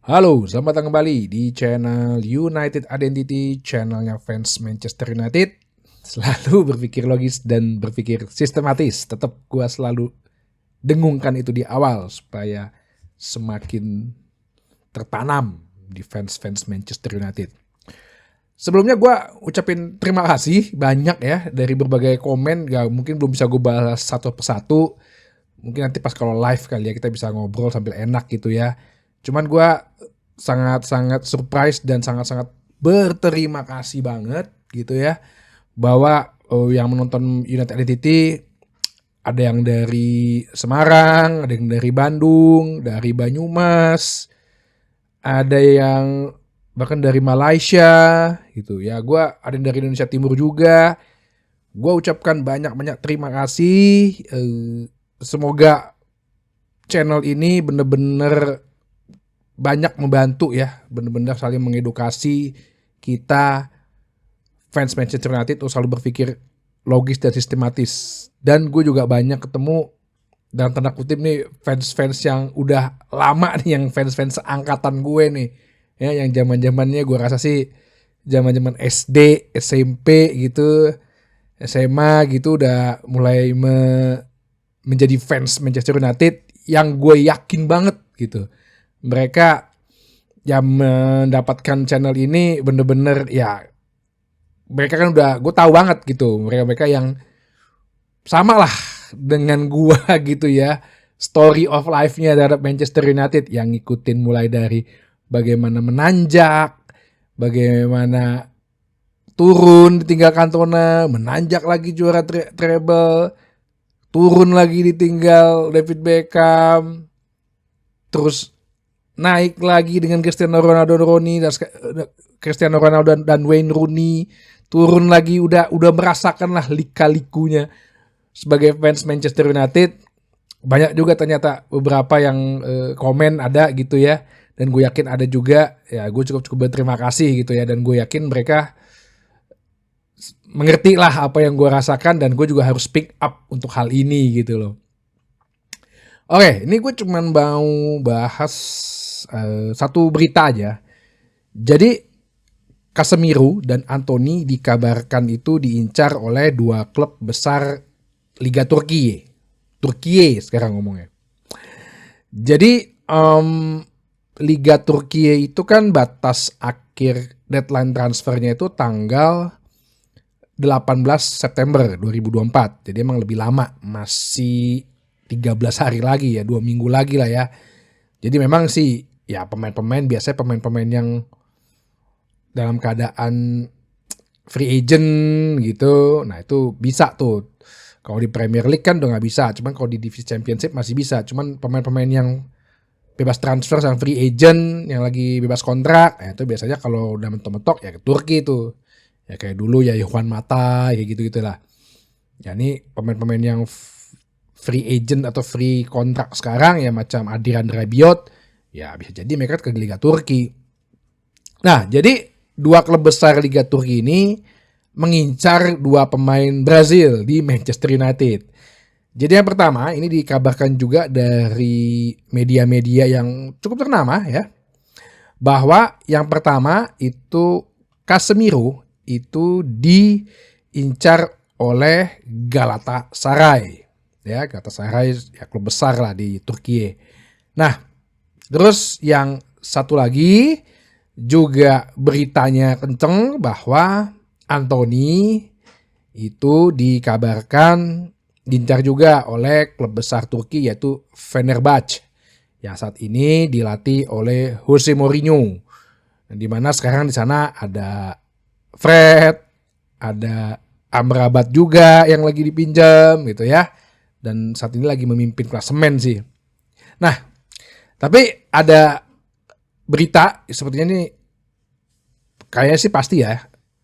Halo, selamat datang kembali di channel United Identity, channelnya fans Manchester United. Selalu berpikir logis dan berpikir sistematis. Tetap gua selalu dengungkan itu di awal supaya semakin tertanam di fans-fans Manchester United. Sebelumnya gua ucapin terima kasih banyak ya dari berbagai komen. Gak mungkin belum bisa gue balas satu persatu. Mungkin nanti pas kalau live kali ya kita bisa ngobrol sambil enak gitu ya. Cuman gue sangat-sangat surprise dan sangat-sangat berterima kasih banget gitu ya. Bahwa yang menonton United Identity ada yang dari Semarang, ada yang dari Bandung, dari Banyumas, ada yang bahkan dari Malaysia gitu ya. Gue ada yang dari Indonesia Timur juga. Gue ucapkan banyak-banyak terima kasih. Semoga channel ini bener-bener banyak membantu ya, bener-bener saling mengedukasi kita fans Manchester United untuk selalu berpikir logis dan sistematis. Dan gue juga banyak ketemu dalam tanda kutip nih fans-fans yang udah lama nih, yang fans-fans seangkatan gue nih ya, yang zaman-zamannya gue rasa sih zaman-zaman SD, SMP gitu, SMA gitu udah mulai menjadi fans Manchester United, yang gue yakin banget gitu mereka yang mendapatkan channel ini bener-bener ya, mereka kan udah gue tahu banget gitu, mereka yang sama lah dengan gue gitu ya, story of life-nya terhadap Manchester United, yang ngikutin mulai dari bagaimana menanjak, bagaimana turun ditinggal Cantona, menanjak lagi juara treble, turun lagi ditinggal David Beckham, terus naik lagi dengan Cristiano Ronaldo dan Wayne Rooney, turun lagi, udah merasakan lah lika-likunya sebagai fans Manchester United. Banyak juga ternyata beberapa yang komen ada gitu ya, dan gue yakin ada juga ya. Gue cukup berterima kasih gitu ya, dan gue yakin mereka mengerti lah apa yang gue rasakan, dan gue juga harus speak up untuk hal ini gitu loh. Oke, ini gue cuman mau bahas satu berita aja. Jadi Casemiro dan Anthony dikabarkan itu diincar oleh dua klub besar Liga Turki sekarang ngomongnya. Jadi Liga Turki itu kan batas akhir deadline transfernya itu tanggal 18 September 2024. Jadi emang lebih lama, masih 13 hari lagi ya, 2 minggu lagi lah ya. Jadi memang sih ya biasanya pemain-pemain yang dalam keadaan free agent gitu, nah itu bisa tuh. Kalau di Premier League kan udah nggak bisa, cuman kalau di Divisi Championship masih bisa. Cuman pemain-pemain yang bebas transfer, yang free agent, yang lagi bebas kontrak, itu biasanya kalau udah mentok-mentok ya ke Turki tuh. Ya kayak dulu ya Juan Mata, kayak gitu-gitulah. Ya ini pemain-pemain yang free agent atau free kontrak sekarang ya, macam Adrian Rabiot, ya bisa jadi mereka ke Liga Turki. Nah, jadi dua klub besar Liga Turki ini mengincar dua pemain Brazil di Manchester United. Jadi yang pertama, ini dikabarkan juga dari media-media yang cukup ternama ya, bahwa yang pertama itu Casemiro itu diincar oleh Galatasaray. Ya, Galatasaray ya klub besar lah di Turki. Nah, terus yang satu lagi juga beritanya kenceng bahwa Anthony itu dikabarkan diincar juga oleh klub besar Turki, yaitu Fenerbahce, yang saat ini dilatih oleh Jose Mourinho. Di mana sekarang di sana ada Fred, ada Amrabat juga yang lagi dipinjam gitu ya. Dan saat ini lagi memimpin klasemen sih. Nah, tapi ada berita sepertinya ini kayaknya sih pasti ya.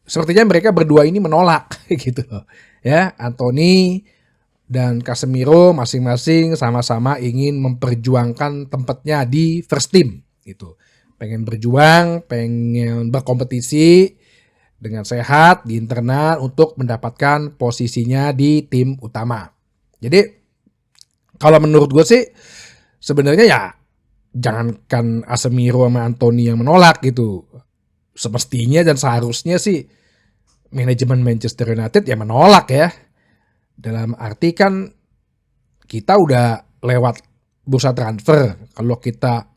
Sepertinya mereka berdua ini menolak gitu loh. Ya, Anthony dan Casemiro masing-masing sama-sama ingin memperjuangkan tempatnya di first team gitu. Pengen berjuang, pengen berkompetisi dengan sehat di internal untuk mendapatkan posisinya di tim utama. Jadi kalau menurut gue sih sebenarnya ya jangankan Casemiro sama Anthony yang menolak gitu. Semestinya dan seharusnya sih manajemen Manchester United ya menolak ya. Dalam arti kan kita udah lewat bursa transfer. Kalau kita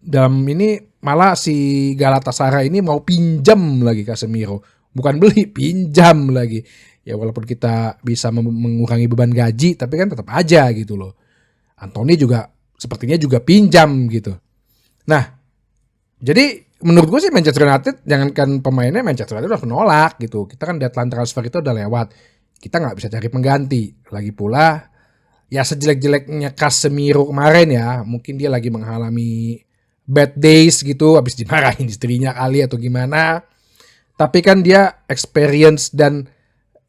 dalam ini malah si Galatasaray ini mau pinjam lagi Casemiro. Bukan beli, pinjam lagi. Ya walaupun kita bisa mengurangi beban gaji, tapi kan tetap aja gitu loh. Anthony juga sepertinya juga pinjam gitu. Nah, jadi menurut gue sih Manchester United, jangankan pemainnya, Manchester United udah menolak gitu. Kita kan deadline transfer itu udah lewat. Kita nggak bisa cari pengganti. Lagi pula, ya sejelek-jeleknya Casemiro kemarin ya, mungkin dia lagi mengalami bad days gitu, habis dimarahin istrinya kali atau gimana. Tapi kan dia experience dan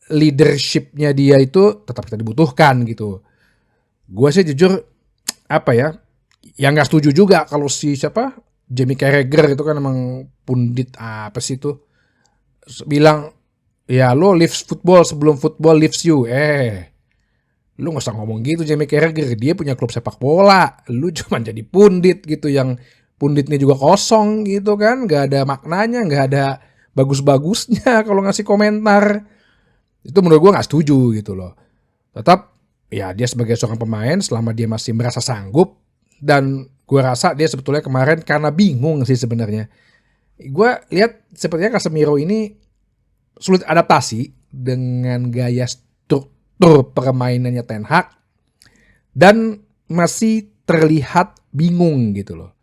leadership-nya dia itu tetap kita dibutuhkan gitu. Gue sih jujur apa ya, yang nggak setuju juga kalau si siapa Jamie Carragher itu kan emang pundit apa sih itu bilang ya lo lives football sebelum football lives you. Lu nggak usah ngomong gitu Jamie Carragher, dia punya klub sepak bola, lu cuma jadi pundit gitu yang punditnya juga kosong gitu kan, nggak ada maknanya, nggak ada bagus-bagusnya kalau ngasih komentar. Itu menurut gue nggak setuju gitu loh. Tetap ya dia sebagai seorang pemain selama dia masih merasa sanggup, dan gue rasa dia sebetulnya kemarin karena bingung sih sebenarnya. Gue lihat sepertinya Casemiro ini sulit adaptasi dengan gaya struktur permainannya Ten Hag dan masih terlihat bingung gitu loh.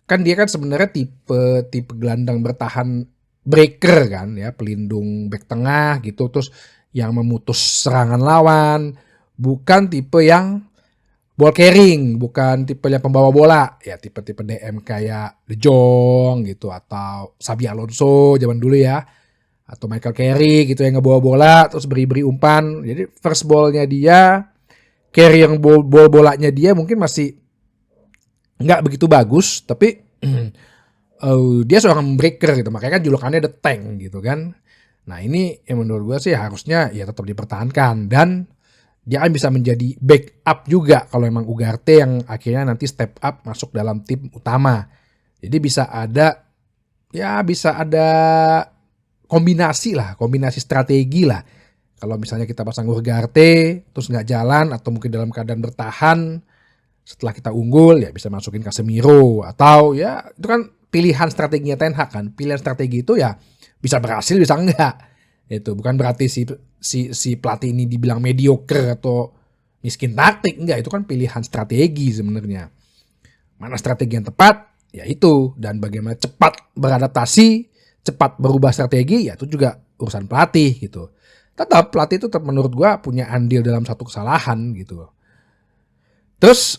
Kan dia kan sebenarnya tipe gelandang bertahan breaker kan ya, pelindung back tengah gitu, terus yang memutus serangan lawan, bukan tipe yang ball carrying, bukan tipe yang pembawa bola, ya tipe-tipe DM kayak De Jong gitu atau Xabi Alonso zaman dulu ya, atau Michael Carrick gitu yang ngebawa bola terus beri-beri umpan. Jadi first ball-nya dia, carry yang bolanya dia mungkin masih nggak begitu bagus, tapi dia seorang breaker gitu, makanya kan julukannya The Tank gitu kan. Nah ini yang menurut gue sih harusnya ya tetap dipertahankan, dan dia kan bisa menjadi backup juga kalau emang Ugarte yang akhirnya nanti step up masuk dalam tim utama. Jadi bisa ada kombinasi strategi lah. Kalau misalnya kita pasang Ugarte terus nggak jalan atau mungkin dalam keadaan bertahan, setelah kita unggul ya bisa masukin Casemiro, atau ya itu kan pilihan strateginya Ten Hag kan. Pilihan strategi itu ya bisa berhasil bisa enggak. Itu bukan berarti si pelatih ini dibilang mediocre atau miskin taktik, enggak, itu kan pilihan strategi sebenarnya. Mana strategi yang tepat ya itu, dan bagaimana cepat beradaptasi, cepat berubah strategi ya itu juga urusan pelatih gitu. Tetap pelatih itu tetap menurut gua punya andil dalam satu kesalahan gitu. Terus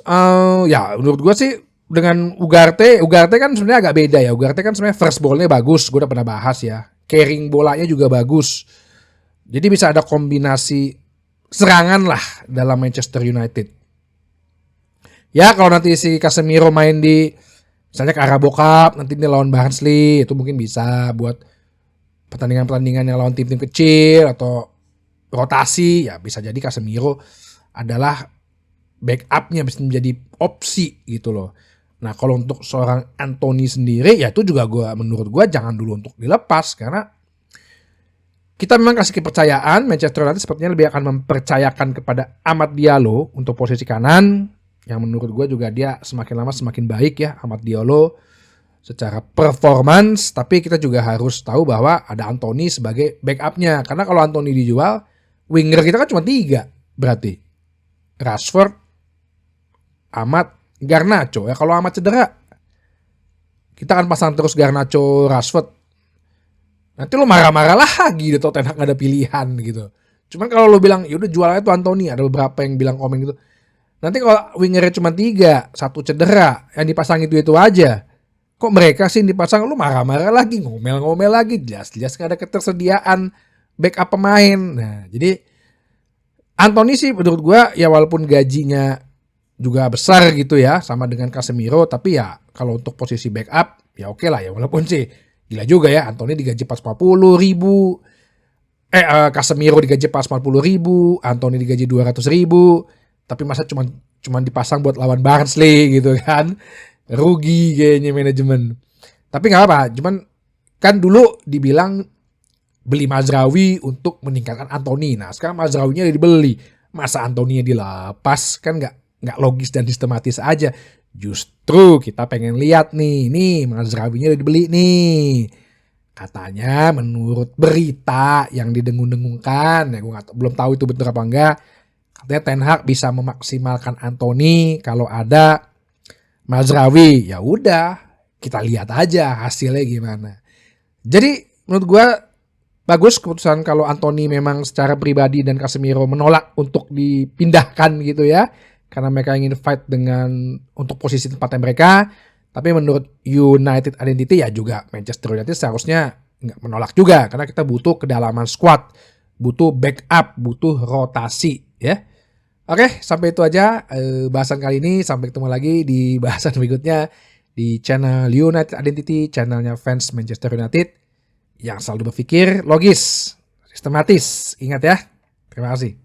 ya menurut gue sih dengan Ugarte kan sebenarnya agak beda ya. Ugarte kan sebenarnya first ball-nya bagus, gue udah pernah bahas ya. Carrying bolanya juga bagus. Jadi bisa ada kombinasi serangan lah dalam Manchester United. Ya kalau nanti si Casemiro main di misalnya Carabao Cup, nanti dia lawan Barnsley, itu mungkin bisa buat pertandingan-pertandingan yang lawan tim-tim kecil atau rotasi, ya bisa jadi Casemiro adalah backupnya, bisa menjadi opsi gitu loh. Nah kalau untuk seorang Anthony sendiri ya itu juga menurut gue jangan dulu untuk dilepas, karena kita memang kasih kepercayaan, Manchester United sepertinya lebih akan mempercayakan kepada Amad Diallo untuk posisi kanan, yang menurut gue juga dia semakin lama semakin baik ya Amad Diallo secara performance. Tapi kita juga harus tahu bahwa ada Anthony sebagai backupnya, karena kalau Anthony dijual, winger kita kan cuma 3 berarti Rashford, Ahmad, Garnacho. Ya kalau Ahmad cedera, kita akan pasang terus Garnacho, Rashford. Nanti lo marah-marah lagi di Tottenham gak ada pilihan gitu. Cuman kalau lo bilang yaudah jual aja tuh Anthony, ada beberapa yang bilang komen gitu. Nanti kalau wingernya cuma 3, 1 cedera, yang dipasang itu aja. Kok mereka sih dipasang, lo marah-marah lagi, ngomel-ngomel lagi, jelas-jelas gak ada ketersediaan backup pemain. Nah jadi Anthony sih menurut gue ya walaupun gajinya juga besar gitu ya sama dengan Casemiro, tapi ya kalau untuk posisi backup ya oke lah ya, walaupun sih gila juga ya Anthony digaji 450 ribu, Casemiro digaji 450 ribu, Anthony digaji 200 ribu, tapi masa cuma cuman dipasang buat lawan Barnsley gitu kan. Rugi kayaknya manajemen. Tapi nggak apa, cuman kan dulu dibilang beli Mazraoui untuk meningkatkan Anthony. Nah sekarang Mazraoui-nya dibeli, masa Anthony-nya dilepas, kan nggak logis dan sistematis aja. Justru kita pengen lihat nih Mazraoui-nya dibeli nih. Katanya menurut berita yang didengung-dengungkan, ya gue belum tahu itu betul apa enggak. Katanya Ten Hag bisa memaksimalkan Anthony kalau ada Mazraoui. Ya udah, kita lihat aja hasilnya gimana. Jadi menurut gue bagus keputusan kalau Anthony memang secara pribadi dan Casemiro menolak untuk dipindahkan gitu ya. Karena mereka ingin fight untuk posisi tempatnya mereka. Tapi menurut United Identity ya juga Manchester United seharusnya nggak menolak juga. Karena kita butuh kedalaman squad. Butuh backup, butuh rotasi ya. Oke, sampai itu aja bahasan kali ini. Sampai ketemu lagi di bahasan berikutnya di channel United Identity, channelnya fans Manchester United yang selalu berpikir logis, sistematis. Ingat ya. Terima kasih.